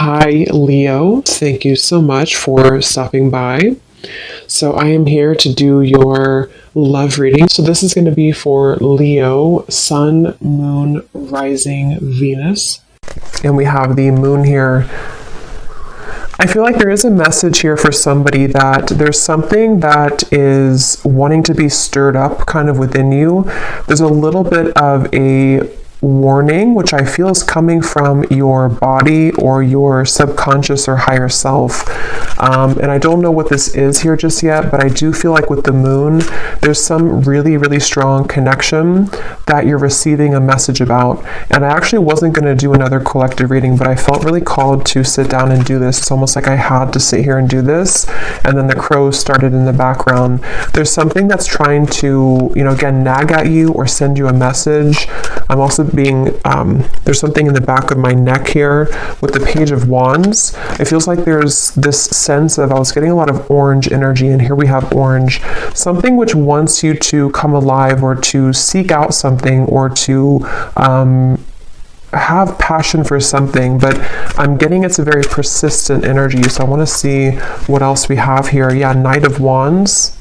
Hi, Leo. Thank you so much for stopping by. So, I am here to do your love reading. So, this is going to be for Leo, Sun, Moon, Rising, Venus. And we have the moon here. I feel like there is a message here for somebody that there's something that is wanting to be stirred up kind of within you. There's a little bit of a warning, which I feel is coming from your body or your subconscious or higher self. And I don't know what this is here just yet, but I do feel like with the moon, there's some really, really strong connection that you're receiving a message about. And I actually wasn't going to do another collective reading, but I felt really called to sit down and do this. It's almost like I had to sit here and do this. And then the crows started in the background. There's something that's trying to, again, nag at you or send you a message. I'm also there's something in the back of my neck here with the Page of Wands. It feels like there's this sense of, I was getting a lot of orange energy, and here we have orange. Something which wants you to come alive or to seek out something or to have passion for something, but I'm getting it's a very persistent energy. So I want to see what else we have here. Yeah, Knight of Wands.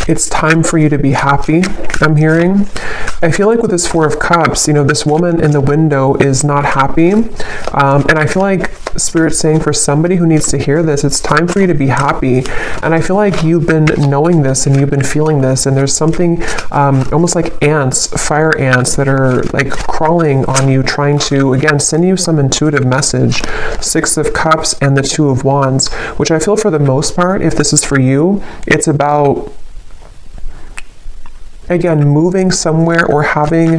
It's time for you to be happy, I'm hearing. I feel like with this Four of Cups, this woman in the window is not happy. And I feel like Spirit's saying for somebody who needs to hear this, it's time for you to be happy. And I feel like you've been knowing this and you've been feeling this, and there's something almost like ants, fire ants that are like crawling on you, trying to, again, send you some intuitive message. Six of Cups and the Two of Wands, which I feel for the most part, if this is for you, it's about, again, moving somewhere or having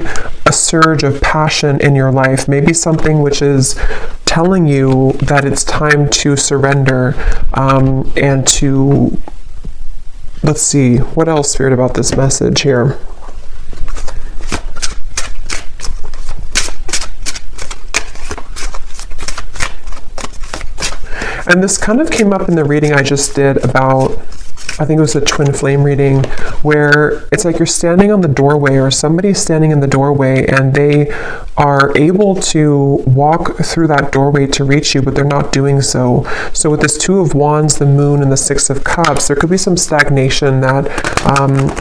a surge of passion in your life, maybe something which is telling you that it's time to surrender and to, let's see, what else, Spirit, about this message here? And this kind of came up in the reading I just did about, I think it was a twin flame reading, where it's like you're standing on the doorway or somebody's standing in the doorway and they are able to walk through that doorway to reach you, but they're not doing so. So with this Two of Wands, the Moon, and the Six of Cups, there could be some stagnation that,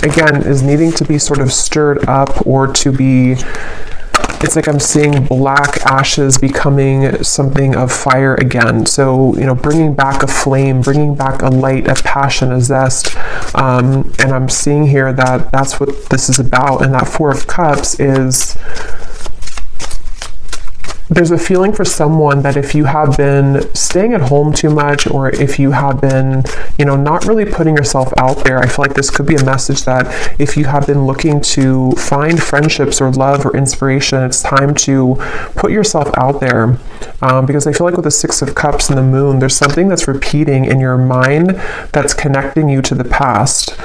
again, is needing to be sort of stirred up or to be, it's like I'm seeing black ashes becoming something of fire again. So, bringing back a flame, bringing back a light, a passion, a zest. And I'm seeing here that that's what this is about. And that Four of Cups is, there's a feeling for someone that if you have been staying at home too much, or if you have been, not really putting yourself out there, I feel like this could be a message that if you have been looking to find friendships or love or inspiration, it's time to put yourself out there. Because I feel like with the Six of Cups and the Moon, there's something that's repeating in your mind that's connecting you to the past.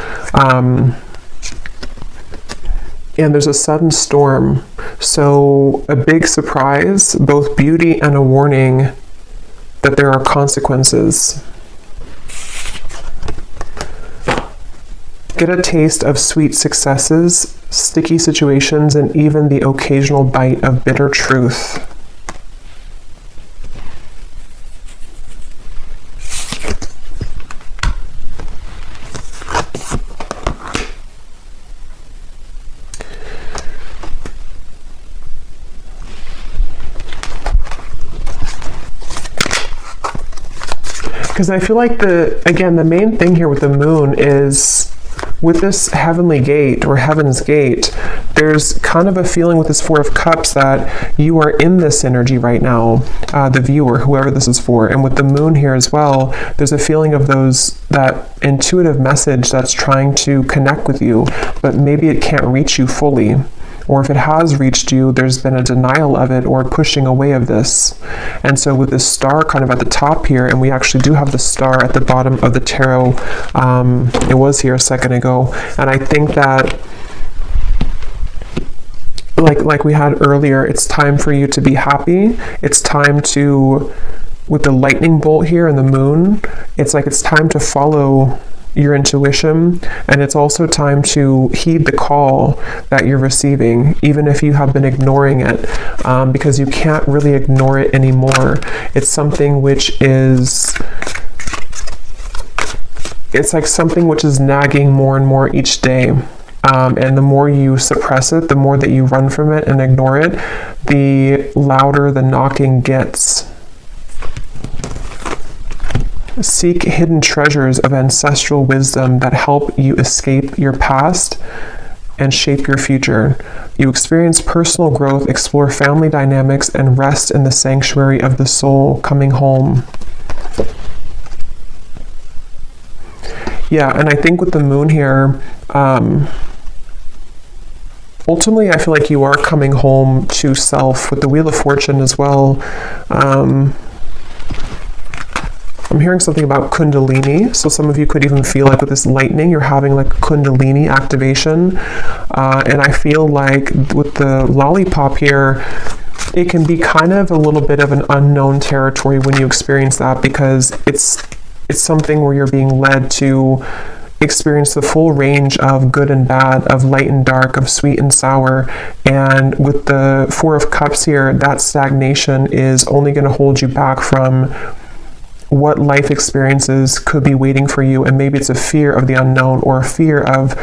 And there's a sudden storm. So a big surprise, both beauty and a warning that there are consequences. Get a taste of sweet successes, sticky situations, and even the occasional bite of bitter truth. Because I feel like the main thing here with the moon is with this heavenly gate or heaven's gate, there's kind of a feeling with this Four of Cups that you are in this energy right now, the viewer, whoever this is for. And with the moon here as well, there's a feeling of that intuitive message that's trying to connect with you, but maybe it can't reach you fully. Or if it has reached you, there's been a denial of it or pushing away of this. And so with this star kind of at the top here, and we actually do have the star at the bottom of the tarot, it was here a second ago, and I think that like we had earlier, it's time for you to be happy. It's time to, with the lightning bolt here and the moon, it's like it's time to follow your intuition, and it's also time to heed the call that you're receiving, even if you have been ignoring it, because you can't really ignore it anymore. It's something which is, it's like something which is nagging more and more each day. And the more you suppress it, the more that you run from it and ignore it, the louder the knocking gets. Seek hidden treasures of ancestral wisdom that help you escape your past and shape your future. You experience personal growth, explore family dynamics, and rest in the sanctuary of the soul, coming home. Yeah, and I think with the moon here, ultimately I feel like you are coming home to self with the Wheel of Fortune as well. I'm hearing something about Kundalini, so some of you could even feel like with this lightning, you're having like Kundalini activation, and I feel like with the lollipop here, it can be kind of a little bit of an unknown territory when you experience that, because it's something where you're being led to experience the full range of good and bad, of light and dark, of sweet and sour. And with the Four of Cups here, that stagnation is only going to hold you back from what life experiences could be waiting for you. And maybe it's a fear of the unknown, or a fear of,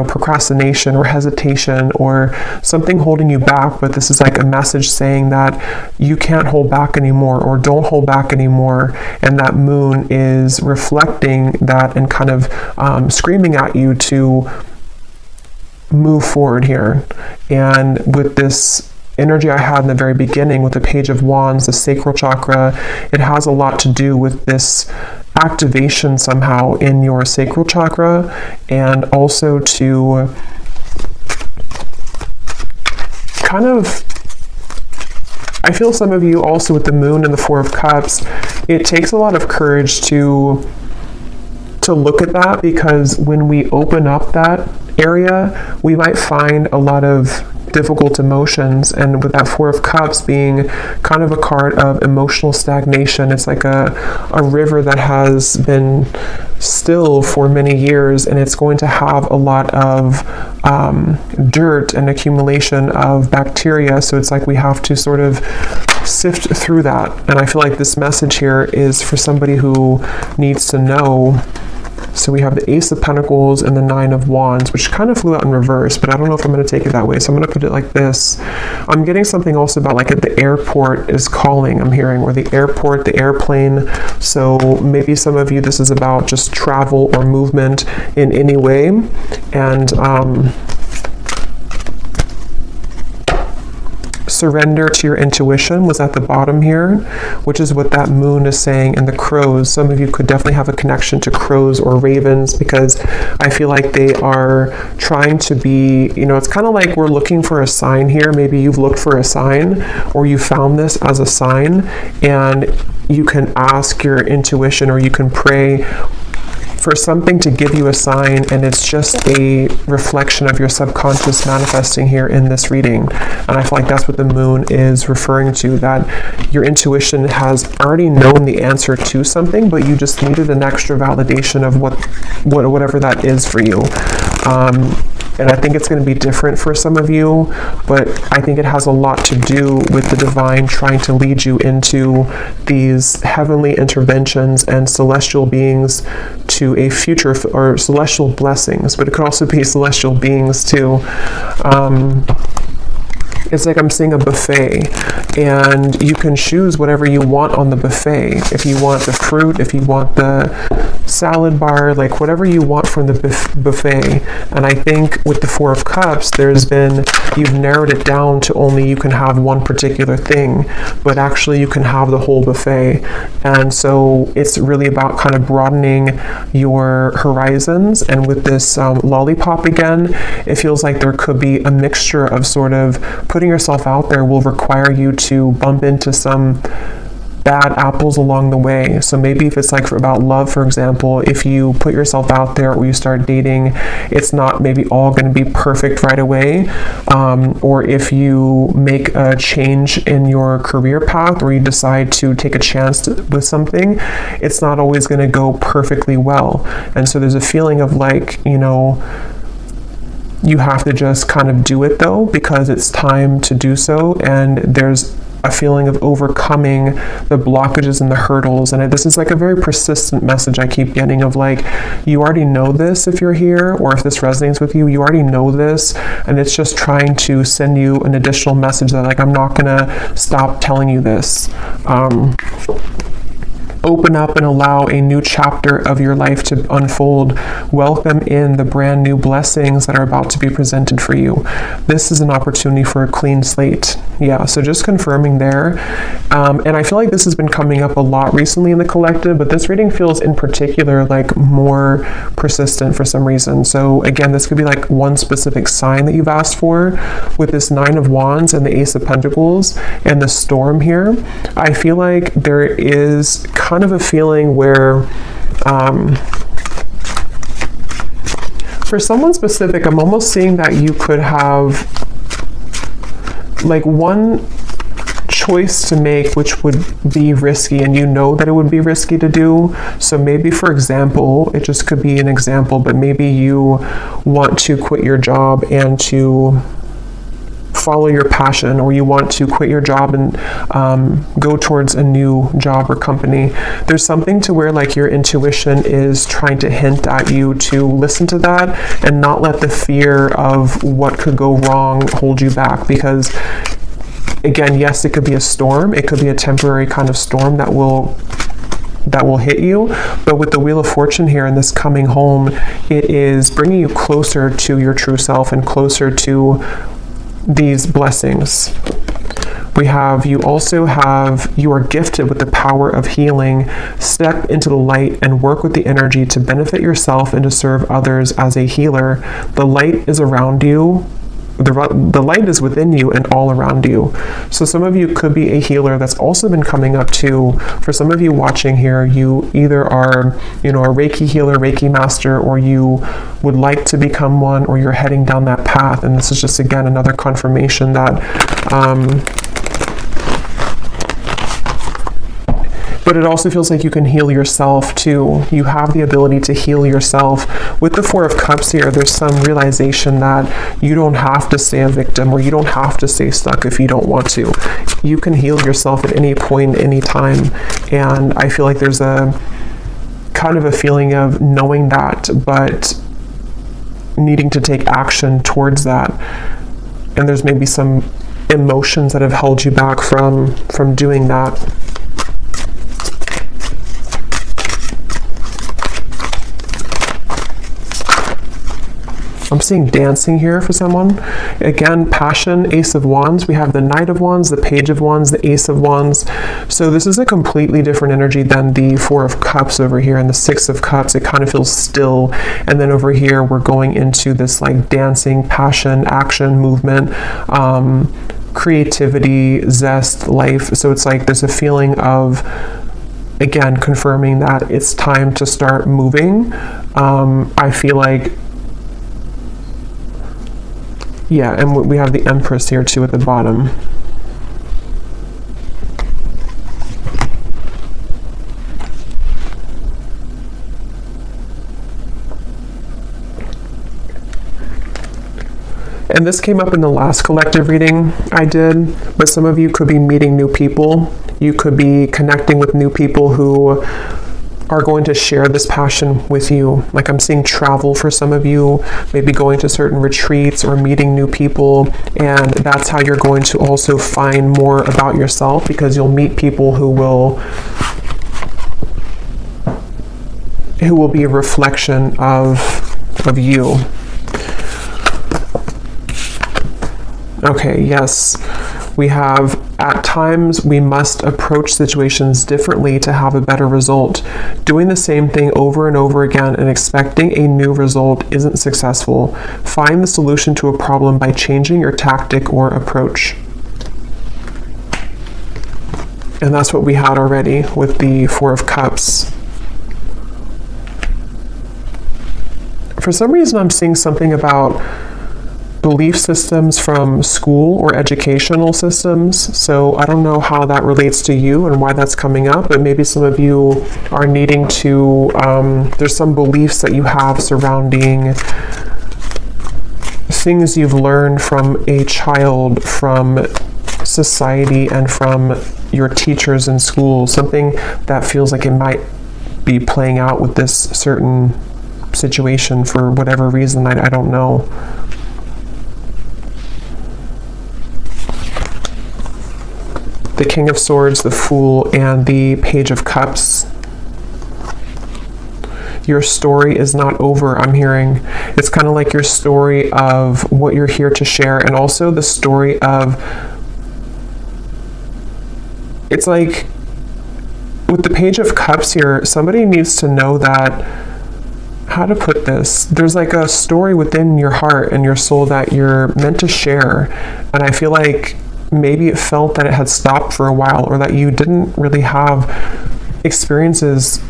procrastination or hesitation or something holding you back. But this is like a message saying that you can't hold back anymore, or don't hold back anymore. And that moon is reflecting that and kind of screaming at you to move forward here. And with this energy I had in the very beginning with the Page of Wands, the sacral chakra, it has a lot to do with this activation somehow in your sacral chakra, and also to kind of, I feel some of you also with the moon and the Four of Cups, it takes a lot of courage to look at that, because when we open up that area, we might find a lot of difficult emotions. And with that Four of Cups being kind of a card of emotional stagnation, it's like a river that has been still for many years, and it's going to have a lot of dirt and accumulation of bacteria. So it's like we have to sort of sift through that. And I feel like this message here is for somebody who needs to know. So we have the Ace of Pentacles and the Nine of Wands, which kind of flew out in reverse, but I don't know if I'm going to take it that way. So I'm going to put it like this. I'm getting something also about like at the airport is calling, I'm hearing, or the airport, the airplane. So maybe some of you, this is about just travel or movement in any way. And surrender to your intuition was at the bottom here, which is what that moon is saying. And the crows, some of you could definitely have a connection to crows or ravens, because I feel like they are trying to be, it's kind of like we're looking for a sign here. Maybe you've looked for a sign, or you found this as a sign, and you can ask your intuition, or you can pray for something to give you a sign, and it's just a reflection of your subconscious manifesting here in this reading. And I feel like that's what the moon is referring to, that your intuition has already known the answer to something, but you just needed an extra validation of whatever that is for you. And I think it's going to be different for some of you, but I think it has a lot to do with the divine trying to lead you into these heavenly interventions and celestial beings to a future, or celestial blessings, but it could also be celestial beings too. It's like I'm seeing a buffet, and you can choose whatever you want on the buffet. If you want the fruit, if you want the salad bar, like whatever you want from the buffet. And I think with the Four of Cups, you've narrowed it down to only you can have one particular thing, but actually you can have the whole buffet. And so it's really about kind of broadening your horizons. And with this lollipop again, it feels like there could be a mixture of sort of putting yourself out there will require you to bump into some bad apples along the way. So maybe if it's like about love, for example, if you put yourself out there or you start dating, it's not maybe all going to be perfect right away. Or if you make a change in your career path, or you decide to take a chance with something, it's not always going to go perfectly well. And so there's a feeling of like, you know, you have to just kind of do it though, because it's time to do so. And there's a feeling of overcoming the blockages and the hurdles. And this is like a very persistent message I keep getting of like, you already know this if you're here, or if this resonates with you, you already know this. And it's just trying to send you an additional message that like, I'm not gonna stop telling you this. Open up and allow a new chapter of your life to unfold. Welcome in the brand new blessings that are about to be presented for you. This is an opportunity for a clean slate. Yeah, so just confirming there. And I feel like this has been coming up a lot recently in the collective, but this reading feels in particular like more persistent for some reason. So again, this could be like one specific sign that you've asked for. With this 9 of Wands and the Ace of Pentacles and the Storm here, I feel like there is kind of a feeling where for someone specific, I'm almost seeing that you could have like one choice to make which would be risky, and you know that it would be risky to do. So maybe, for example, it just could be an example, but maybe you want to quit your job and to follow your passion, or you want to quit your job and go towards a new job or company. There's something to where like your intuition is trying to hint at you to listen to that and not let the fear of what could go wrong hold you back. Because again, yes, it could be a storm. It could be a temporary kind of storm that will hit you. But with the Wheel of Fortune here and this coming home, it is bringing you closer to your true self and closer to these blessings. You also have, you are gifted with the power of healing. Step into the light and work with the energy to benefit yourself and to serve others as a healer. The light is around you. The light is within you and all around you. So some of you could be a healer. That's also been coming up too. For some of you watching here, you either are, you know, a Reiki healer, Reiki master, or you would like to become one, or you're heading down that path. And this is just, again, another confirmation that but it also feels like you can heal yourself too. You have the ability to heal yourself. With the 4 of Cups here, there's some realization that you don't have to stay a victim, or you don't have to stay stuck if you don't want to. You can heal yourself at any point, any time. And I feel like there's a kind of a feeling of knowing that, but needing to take action towards that. And there's maybe some emotions that have held you back from doing that. I'm seeing dancing here for someone. Again, passion, Ace of Wands. We have the Knight of Wands, the Page of Wands, the Ace of Wands. So this is a completely different energy than the 4 of Cups over here and the 6 of Cups. It kind of feels still. And then over here, we're going into this like dancing, passion, action, movement, creativity, zest, life. So it's like there's a feeling of, again, confirming that it's time to start moving. I feel like, yeah, and we have the Empress here too at the bottom. And this came up in the last collective reading I did, but some of you could be meeting new people. You could be connecting with new people who are going to share this passion with you. Like I'm seeing travel for some of you, maybe going to certain retreats or meeting new people, and that's how you're going to also find more about yourself, because you'll meet people who will be a reflection of you. Okay, yes. We have, at times, we must approach situations differently to have a better result. Doing the same thing over and over again and expecting a new result isn't successful. Find the solution to a problem by changing your tactic or approach. And that's what we had already with the Four of Cups. For some reason, I'm seeing something about belief systems from school or educational systems. So I don't know how that relates to you and why that's coming up, but maybe some of you are needing to, there's some beliefs that you have surrounding things you've learned from a child, from society, and from your teachers in school. Something that feels like it might be playing out with this certain situation for whatever reason. I don't know. The King of Swords, the Fool, and the Page of Cups. Your story is not over, I'm hearing. It's kind of like your story of what you're here to share, and also the story of, it's like with the Page of Cups here, somebody needs to know that, how to put this, there's like a story within your heart and your soul that you're meant to share. And I feel like maybe it felt that it had stopped for a while, or that you didn't really have experiences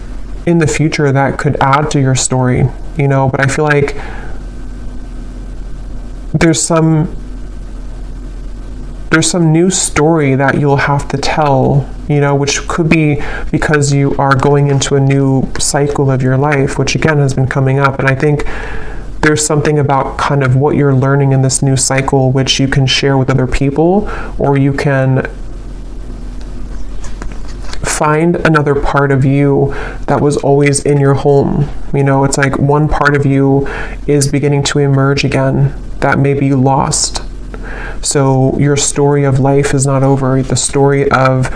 in the future that could add to your story, you know. But I feel like there's some new story that you'll have to tell, you know, which could be because you are going into a new cycle of your life, which again has been coming up. And I think there's something about kind of what you're learning in this new cycle, which you can share with other people, or you can find another part of you that was always in your home. You know, it's like one part of you is beginning to emerge again that maybe you lost. So your story of life is not over. The story of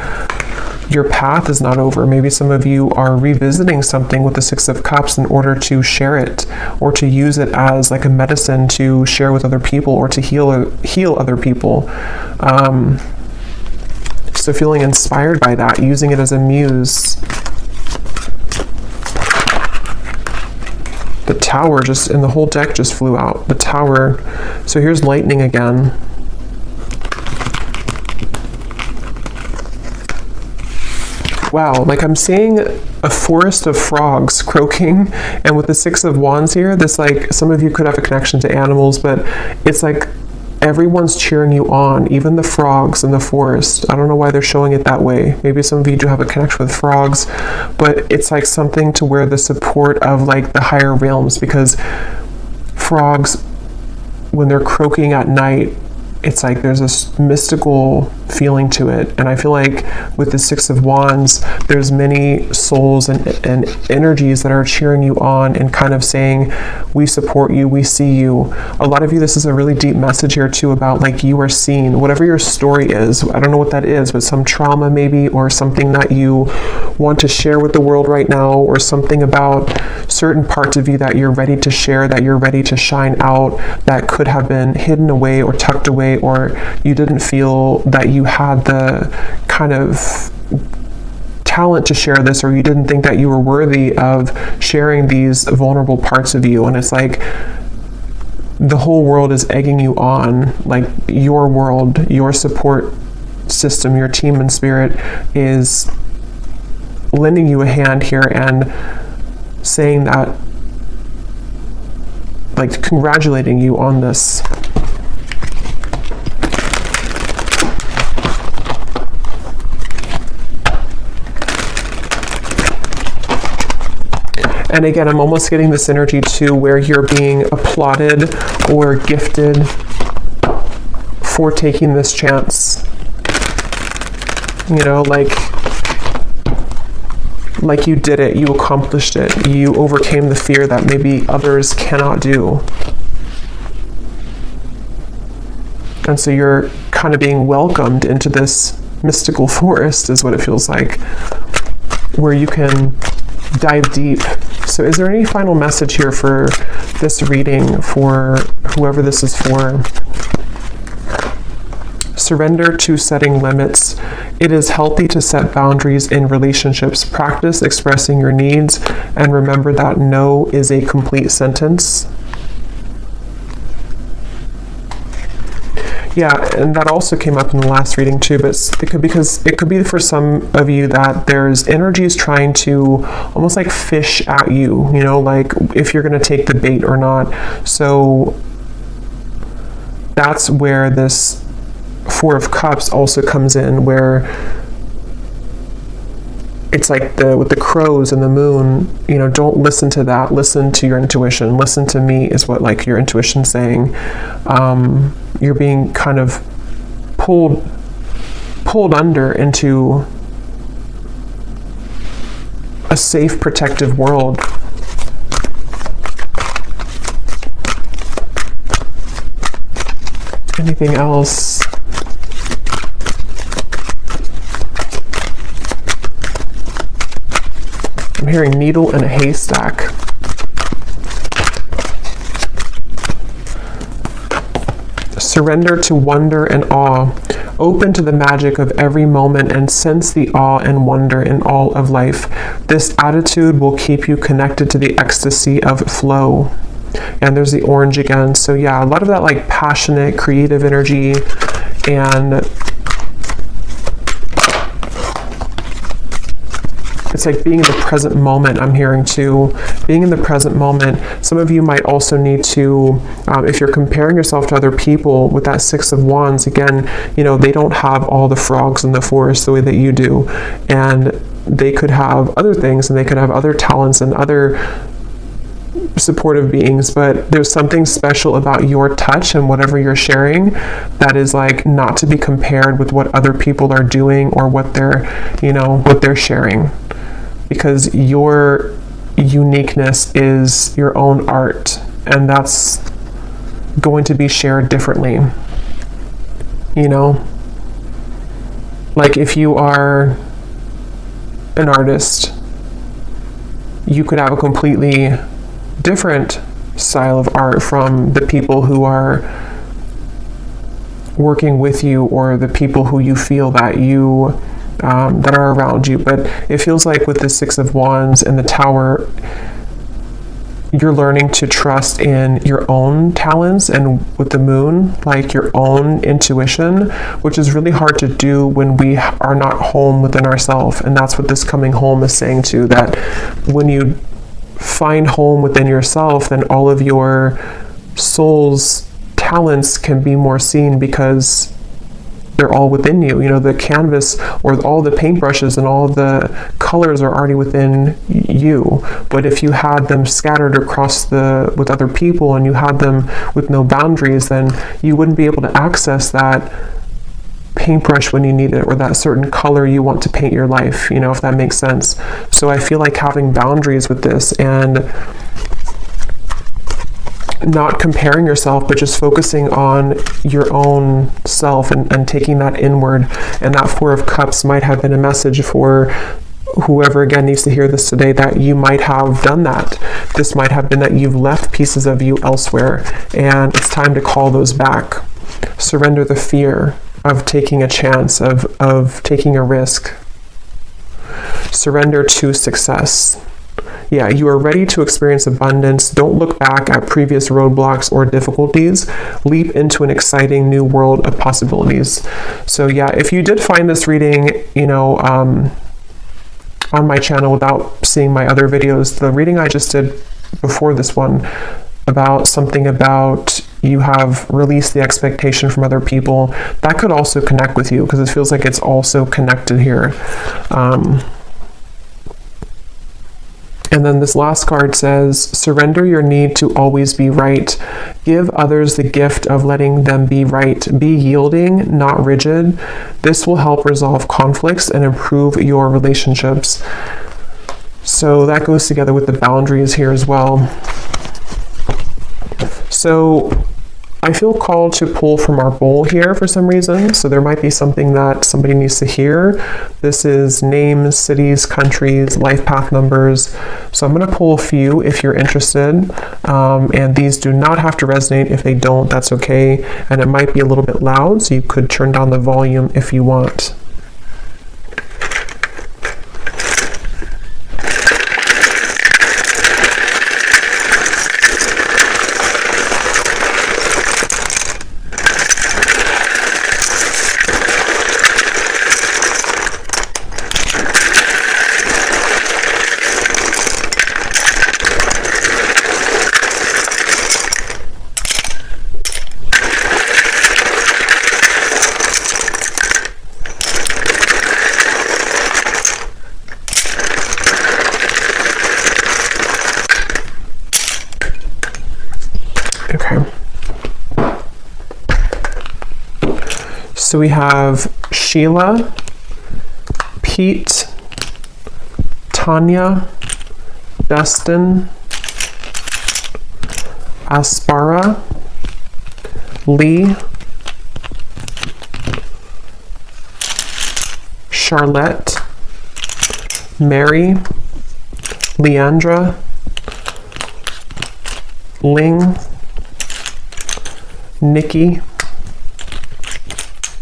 your path is not over. Maybe some of you are revisiting something with the Six of Cups in order to share it, or to use it as like a medicine to share with other people, or to heal other people. So feeling inspired by that, using it as a muse. The Tower just, and the whole deck just flew out. The Tower. So here's lightning again. Wow, like I'm seeing a forest of frogs croaking, and with the Six of Wands here, this, like, some of you could have a connection to animals, but it's like everyone's cheering you on, even the frogs in the forest. I don't know why they're showing it that way. Maybe some of you do have a connection with frogs, but it's like something to where the support of like the higher realms, because frogs, when they're croaking at night, it's like there's this mystical feeling to it. And I feel like with the Six of Wands, there's many souls and energies that are cheering you on and kind of saying, we support you, we see you. A lot of you, this is a really deep message here too about like you are seen. Whatever your story is, I don't know what that is, but some trauma maybe, or something that you want to share with the world right now, or something about certain parts of you that you're ready to share, that you're ready to shine out, that could have been hidden away or tucked away, or you didn't feel that you had the kind of talent to share this, or you didn't think that you were worthy of sharing these vulnerable parts of you. And it's like the whole world is egging you on, like your world, your support system, your team in spirit is lending you a hand here and saying that, like congratulating you on this. And again, I'm almost getting this energy too, where you're being applauded or gifted for taking this chance. You know, like you did it, you accomplished it, you overcame the fear that maybe others cannot do. And so you're kind of being welcomed into this mystical forest, is what it feels like, where you can dive deep. So is there any final message here for this reading, for whoever this is for? Surrender to setting limits. It is healthy to set boundaries in relationships. Practice expressing your needs, and remember that no is a complete sentence. Yeah, and that also came up in the last reading too, but it could be for some of you that there's energies trying to almost like fish at you, you know, like if you're going to take the bait or not. So that's where this Four of Cups also comes in, where it's like with the crows and the moon, you know, don't listen to that. Listen to your intuition. Listen to me is what like your intuition's saying. You're being kind of pulled under into a safe, protective world. Anything else? I'm hearing needle in a haystack. Surrender to wonder and awe. Open to the magic of every moment and sense the awe and wonder in all of life. This attitude will keep you connected to the ecstasy of flow. And there's the orange again. So yeah, a lot of that like passionate, creative energy, and it's like being in the present moment. I'm hearing too, being in the present moment. Some of you might also need to, if you're comparing yourself to other people with that Six of Wands, again, you know, they don't have all the frogs in the forest the way that you do. And they could have other things, and they could have other talents and other supportive beings, but there's something special about your touch and whatever you're sharing that is like not to be compared with what other people are doing or what they're, you know, what they're sharing. Because your uniqueness is your own art, and that's going to be shared differently. You know, like if you are an artist, you could have a completely different style of art from the people who are working with you, or the people who you feel that you that are around you. But it feels like with the Six of Wands and the Tower, you're learning to trust in your own talents, and with the Moon, like your own intuition, which is really hard to do when we are not home within ourselves. And that's what this coming home is saying too, that when you find home within yourself, then all of your soul's talents can be more seen, because they're all within you. You know, the canvas or all the paintbrushes and all the colors are already within you. But if you had them scattered across with other people, and you had them with no boundaries, then you wouldn't be able to access that paintbrush when you need it, or that certain color you want to paint your life, you know, if that makes sense. So I feel like having boundaries with this, and not comparing yourself, but just focusing on your own self, and taking that inward. And that Four of Cups might have been a message for whoever again needs to hear this today, that you might have done that. This might have been that you've left pieces of you elsewhere, and it's time to call those back. Surrender the fear of taking a chance, of taking a risk. Surrender to success. Yeah, you are ready to experience abundance. Don't look back at previous roadblocks or difficulties. Leap into an exciting new world of possibilities. So yeah, if you did find this reading, you know, on my channel without seeing my other videos, the reading I just did before this one about something about you have released the expectation from other people, that could also connect with you, because it feels like it's also connected here. And then this last card says, surrender your need to always be right. Give others the gift of letting them be right. Be yielding, not rigid. This will help resolve conflicts and improve your relationships. So that goes together with the boundaries here as well. So I feel called to pull from our bowl here for some reason. So there might be something that somebody needs to hear. This is names, cities, countries, life path numbers. So I'm going to pull a few if you're interested. And these do not have to resonate. If they don't, that's okay. And it might be a little bit loud, so you could turn down the volume if you want. So we have Sheila, Pete, Tanya, Dustin, Aspara, Lee, Charlotte, Mary, Leandra, Ling, Nikki,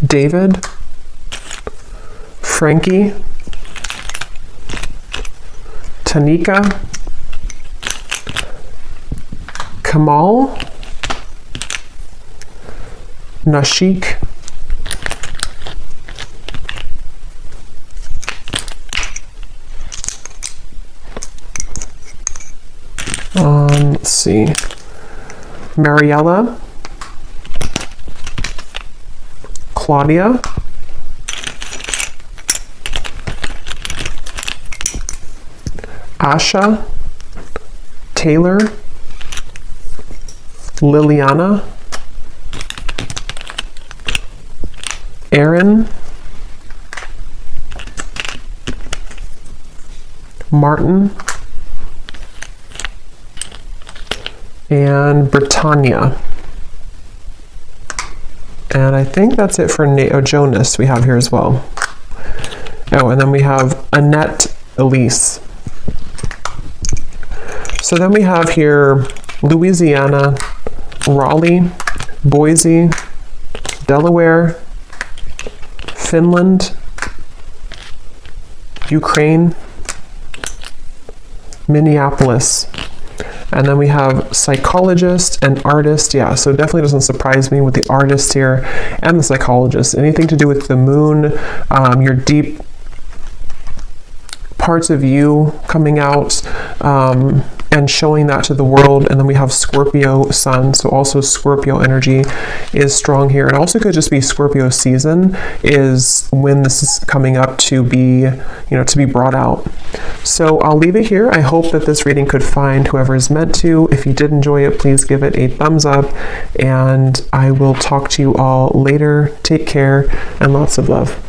David, Frankie, Tanika, Kamal, Nashik, let's see, Mariella, Claudia, Asha, Taylor, Liliana, Aaron, Martin, and Britannia. And I think that's it for Jonas we have here as well. Oh, and then we have Annette Elise. So then we have here Louisiana, Raleigh, Boise, Delaware, Finland, Ukraine, Minneapolis. And then we have psychologist and artist. Yeah, so it definitely doesn't surprise me with the artist here and the psychologist. Anything to do with the moon, your deep parts of you coming out, and showing that to the world. And then we have Scorpio sun, so also Scorpio energy is strong here. It also could just be Scorpio season is when this is coming up to be, to be brought out. So I'll leave it here. I hope that this reading could find whoever is meant to. If you did enjoy it, please give it a thumbs up, and I will talk to you all later. Take care and lots of love.